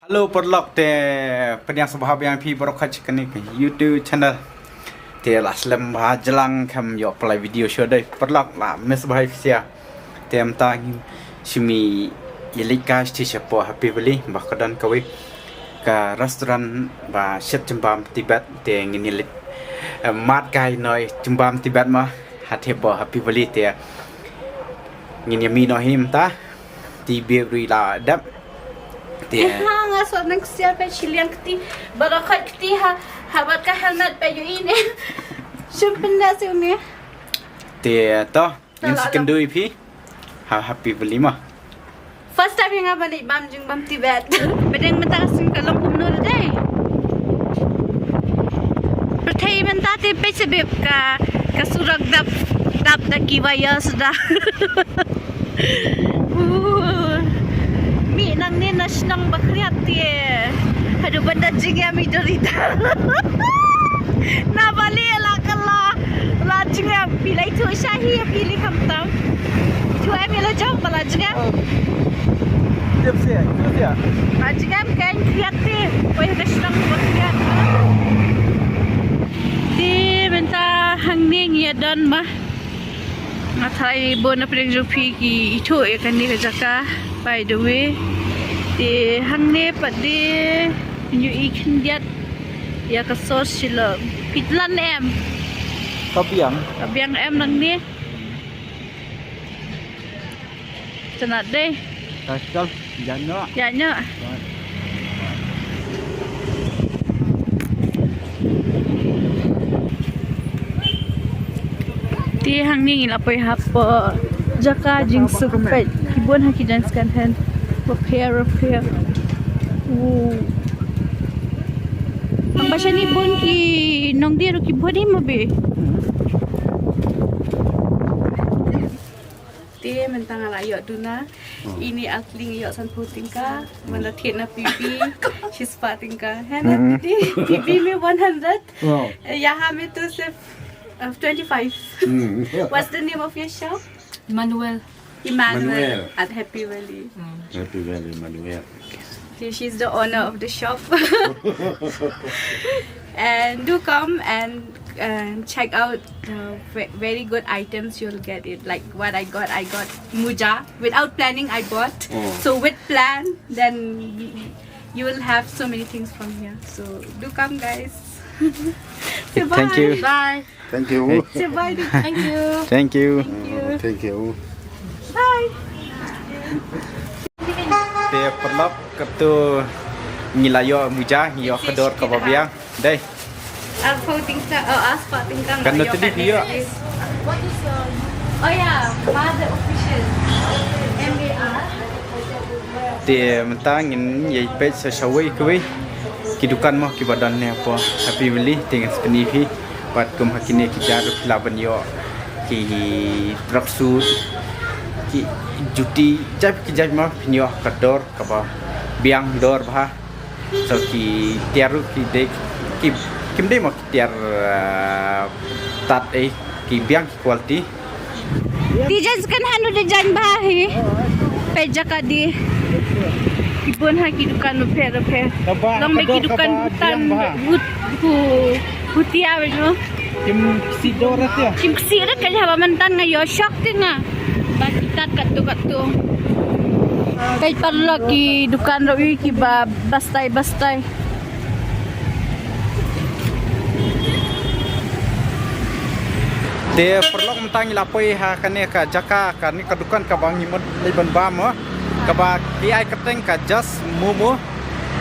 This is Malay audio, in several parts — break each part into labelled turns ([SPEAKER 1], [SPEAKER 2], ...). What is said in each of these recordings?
[SPEAKER 1] Halo perlok te peniang sebab yang pi berokaj kini ke YouTube channel te laslam bahajalang kam yo play video show dai perlok la mes bahai sia te amta shimi yelika sti sepo happy beli bakadan kawi ka restoran ba chef jembam Tibet te ngini lit mat kai noi jembam Tibet ma hathe bo happy beli te ngini mi no him ta ti beri la dap
[SPEAKER 2] nga so nang siya pa chilian kti barakat kti ha bat ka helmet pa yu ini syumpenda si uni
[SPEAKER 1] te to in secondary pi happy beli mah
[SPEAKER 2] first time yang balik bam jung bam Tibet bedeng mata sing kalong kumno dai perthai menta te pe sebeb ka surak dap da kiwaya sudah mi nang ni nasyang bakriat dia. Aduh benda jingya mi dorita. Na bali la kala. La jingya pilai tu shahi pilih kamtam. Tu ai mi la jauh bala jingya.
[SPEAKER 1] Tiap sia.
[SPEAKER 2] La jingya kan kriat dia. Oi nasyang bakriat. Di benta hangning ya dan mah. Ngatai bona pedeng jopi ki itu ikan ni kejaka. By the way, di hangne padi new ikan diat ya kesos sila pitlan em. Kabiang em nang ni. Cenat deh.
[SPEAKER 1] Kasal janyo.
[SPEAKER 2] Janyo. Di hang ni ngilapay hapa jaka jing supet kibon haki dance kan hand repair ang basya ni bon ki nong diro kibon ni mabe ti mentang alayo duna ini akling yo san putingka mana thena pipi hispa tingka hena pipi me 100 ya hame to se 25. What's the name of your shop?
[SPEAKER 3] Emmanuel
[SPEAKER 2] at Happy Valley.
[SPEAKER 1] Happy Valley Manuel.
[SPEAKER 2] She's the owner of the shop. And do come and check out the very good items you'll get it. Like what I got muja. Without planning I bought. So with plan then you will have so many things from here. So do come guys. Say bye.
[SPEAKER 1] Thank you.
[SPEAKER 3] Bye.
[SPEAKER 1] Thank you.
[SPEAKER 2] Say bye.
[SPEAKER 3] Thank you.
[SPEAKER 1] Thank you.
[SPEAKER 2] Thank you.
[SPEAKER 1] Thank you.
[SPEAKER 2] Bye.
[SPEAKER 1] Te perlok ketu ngilayo muja ngiyo kedor ke babiang. Dai.
[SPEAKER 2] Alpha tingkang, aspa tingkang.
[SPEAKER 1] Kan tadi dia.
[SPEAKER 3] What is
[SPEAKER 2] Oh yeah, mother official. MAR.
[SPEAKER 1] Te mentang ngin yai page sesawai kuwi. Kidukan mah ki badan ni apa. Happy beli dengan sepeni pi. Buat kum hakini kita laban yo ki tracksuit ki juti jap mah pinyo kador kaba biang dor bah so ki tiaru ki dek ki kim dei mah tiar tat ki biang ki quality
[SPEAKER 2] Tijan kan hanu de jan bahi. Peja kadi. Ibon ha kidukan repair. Long me kidukan tan hutia bejo.
[SPEAKER 1] kim si dorat ya
[SPEAKER 2] Kim sira kali haba mantan ngayo shock tinga. Bakitat katu. Kay parlo ki dukan rawi ki ba bastay.
[SPEAKER 1] te perlok mentang lapoi ha kane ka jaka kan ka dukan ka bangi mod liban ba mo ka ba ki ai kateng ka just mumu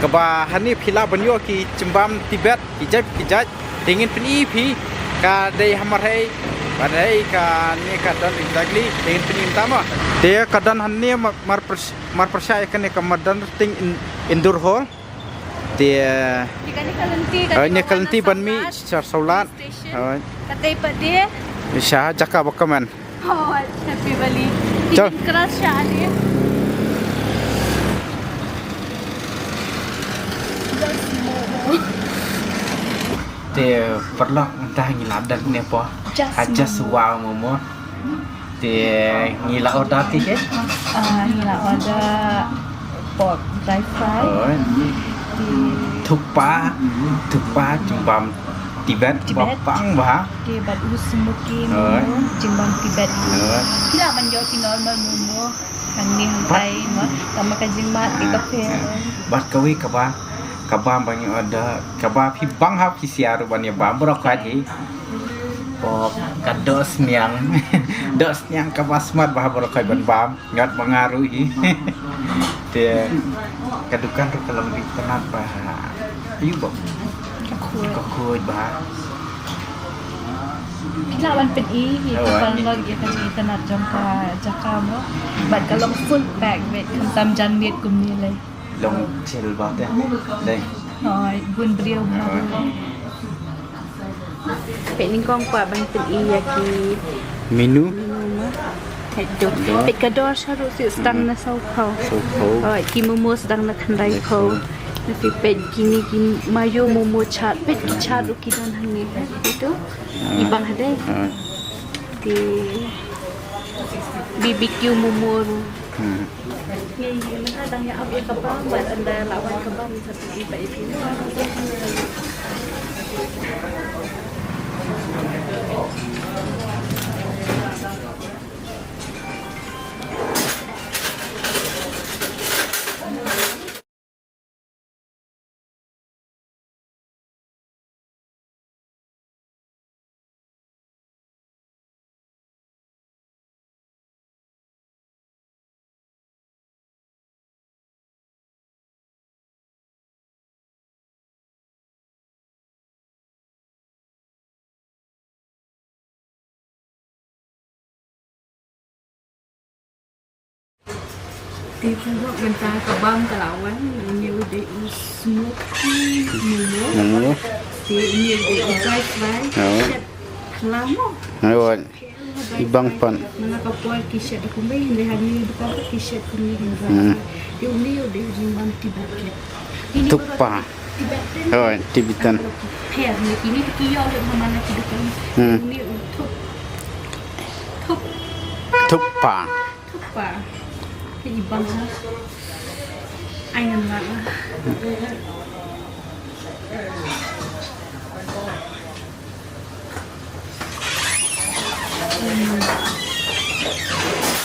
[SPEAKER 1] ka ba hani phila banyo ki cimbam Tibet ki jaj dingin peni pi ka dei hamar hei badai ka ni ka dan exactly dingin peni tama te ka dan hani mar persaya kane ka madan ting indoor hall te ni kalenti ban mi char saulat
[SPEAKER 2] Katay pa dia.
[SPEAKER 1] Syah jaka bakaman.
[SPEAKER 2] Oh, Happy Valley.
[SPEAKER 1] Chal.
[SPEAKER 2] Keras siya dia.
[SPEAKER 1] Te perlok entah ngiladan ni apa. Aja suau momo. Te ngila oda ti ke?
[SPEAKER 2] Nila order pork dry fry.
[SPEAKER 1] Thuk pa chumbam Tibet bapang bah.
[SPEAKER 2] Dia bat smoky momo jimbang Tibet. Tidak menjadi normal momo. Kan ni hantai mah sama kajingmat di kafe.
[SPEAKER 1] Bat kawi kabam banyak ada kabah pi bang ha pi siar banyak bam berok haji. Pok kados niang. Dos niang kabah smart bah berok kai ban bam ngat mengaruhi. Dia kadukan tu kalau lebih penat bah. Ayu bang. Kekuat bah.
[SPEAKER 2] Kita lawan pedi kita kalau kita kita nak jangka mo. Bat kalau full pack with kam jan miet kum ni lai.
[SPEAKER 1] Long chill bah teh. Đây.
[SPEAKER 2] Rồi bun brio baru. Pet ni kong pa ban pedi yaki.
[SPEAKER 1] Menu.
[SPEAKER 2] Itu. Pet kador harus sedang na sau kau. Rồi ki momo sedang na khandai kau. Tapi pet gini mayo momo chat pet chat uki don hangi itu ibang hadai di BBQ momo ni mana dang ya ab ya kabang buat anda lawan kabang satu iba itu di pondok mentah kabang kelawan ini udah smoky momo ini udah dry fry lama
[SPEAKER 1] Ayun. Ibang pan.
[SPEAKER 2] mana kapal kisah di kumbai hindi hari bukan kisah kumbai hindi di uni udah jimbang Tibet ini
[SPEAKER 1] Tukpa. Ayun, Tibetan.
[SPEAKER 2] hair ini kiyo udah mana Tibetan ini
[SPEAKER 1] Tukpa.
[SPEAKER 2] Tukpa ibang ha ayam lah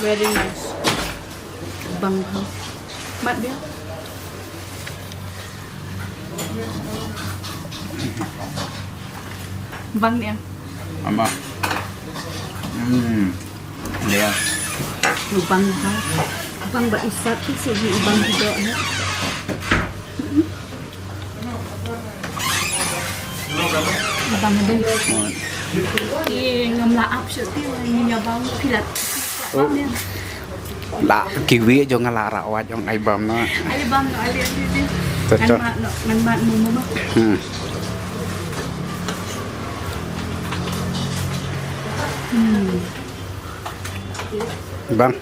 [SPEAKER 2] very nice ibang ha mat dia bang dia
[SPEAKER 1] Ama. Dia.
[SPEAKER 2] ibang ha ibang ba isa kasi ibang hido na ibang din ngam laap siya tiyo nyabang pilat
[SPEAKER 1] La kiwi jo ngalara wat jong ibam na.
[SPEAKER 2] ali bang ali ali
[SPEAKER 1] Cocok.
[SPEAKER 2] man mo ba
[SPEAKER 1] Bang.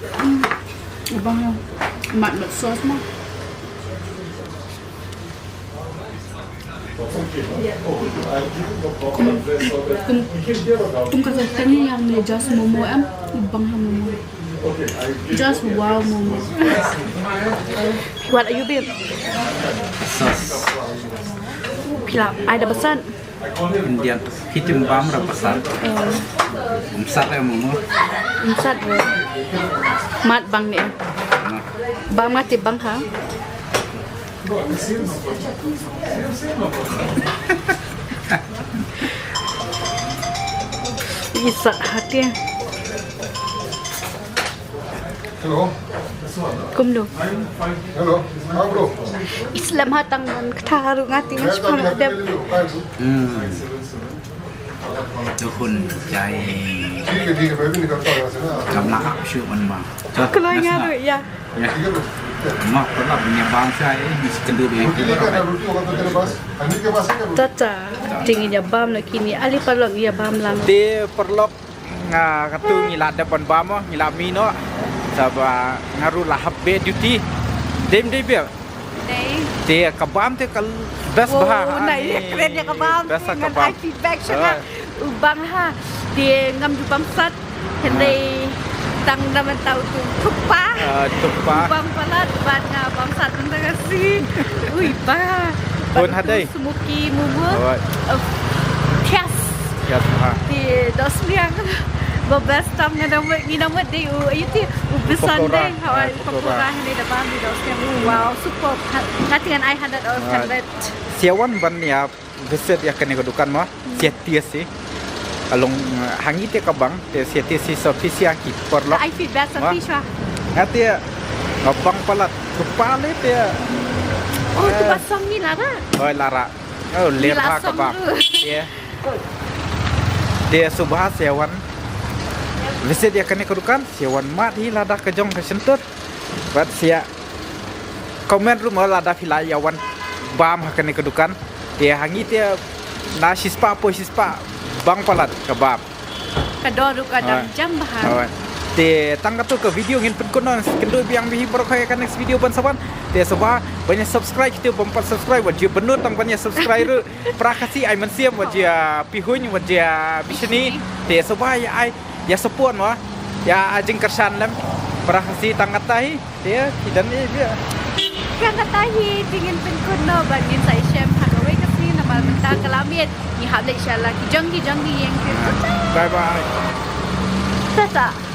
[SPEAKER 2] ibang mat sauce mo kung kasatan yang may just momo am ibang ha momo just wow momo what are you babe
[SPEAKER 1] Sos.
[SPEAKER 2] pilap ada pesan
[SPEAKER 1] Indian tu hitim bam ra pasal. Umsat ya momo.
[SPEAKER 2] insat bro mat bang ni bang mati bang ha isat hati
[SPEAKER 4] Hello.
[SPEAKER 2] kumdo
[SPEAKER 4] Hello. Bro.
[SPEAKER 2] Islam hatang man kataru ngati ngapang adab
[SPEAKER 1] Tuhun jai
[SPEAKER 4] ठीक है मैं भी निकलता हूँ यहाँ से ना
[SPEAKER 1] kamna apsyu man bang.
[SPEAKER 2] kalau ngaru ya
[SPEAKER 1] Ya. Mak pernah punya bangsa ini bisa kendur di.
[SPEAKER 4] रोटी लेकर आना रोटी होगा तो तेरे पास हनी के पास है क्या रोटी
[SPEAKER 2] tata tingin ya bam na kini ali palok ya bam lang
[SPEAKER 1] Dia perlop katu ngilat depan bamo ngilat mino saba ngaru lahap be duty. Dem dia biar.
[SPEAKER 2] day
[SPEAKER 1] Dia kabam dia kal best bah.
[SPEAKER 2] nai keren ya kabam
[SPEAKER 1] Best
[SPEAKER 2] dengan
[SPEAKER 1] kabam.
[SPEAKER 2] feedback sana ubang ha dia ngam jubam sat hendai tang naman tahu tu tupa.
[SPEAKER 1] Tupa.
[SPEAKER 2] Bang palat ban nga bang satu na kasi. Uy pa.
[SPEAKER 1] Pun hadai.
[SPEAKER 2] Smoky mumu.
[SPEAKER 1] Alright.
[SPEAKER 2] Pias.
[SPEAKER 1] Ya ha.
[SPEAKER 2] Di dos liang. Bebas tam nga naman ni naman di ayu ti ubesan deh hawai pakura ni depan di dos liang. Wow, super. Nothing an I had that or had.
[SPEAKER 1] Siawan ban ya visit ya kene kedukan mah. Sia sih. Along hangi te kabang te sia si sofisia ki porlok.
[SPEAKER 2] I feel bad some fish.
[SPEAKER 1] Ngati ngabang palat kepale te.
[SPEAKER 2] Oh, tu basang ni lah dah.
[SPEAKER 1] Oh lara. Oh lerha kabang. Ya. Dia subah siawan. Visit dia kene kedukan siawan mat hi lada kejong ke sentut. Bat sia komen rumah lada filai yawan bam kene kedukan. Dia hangi te na sispa po sispa bang palat kebab.
[SPEAKER 2] Kador kadang jam bahan.
[SPEAKER 1] Te tangga tu ke video ngin pun konon kendo biang bihi berkaya kan next video ban saban. Te sebab banyak subscribe kita bompat subscribe wajib benut tang banyak subscriber prakasi ai mensiam wajib pihuny wajib bisni. Te sebab ya support wah ya ajeng kersan lem prakasi tangga tahi te kidan ni dia.
[SPEAKER 2] Yang katahi dingin pun kono bangin sai syam hagawai kasi nama benta kelamit ni hab inshallah ki janggi yang ke.
[SPEAKER 1] Bye bye.
[SPEAKER 2] Tata.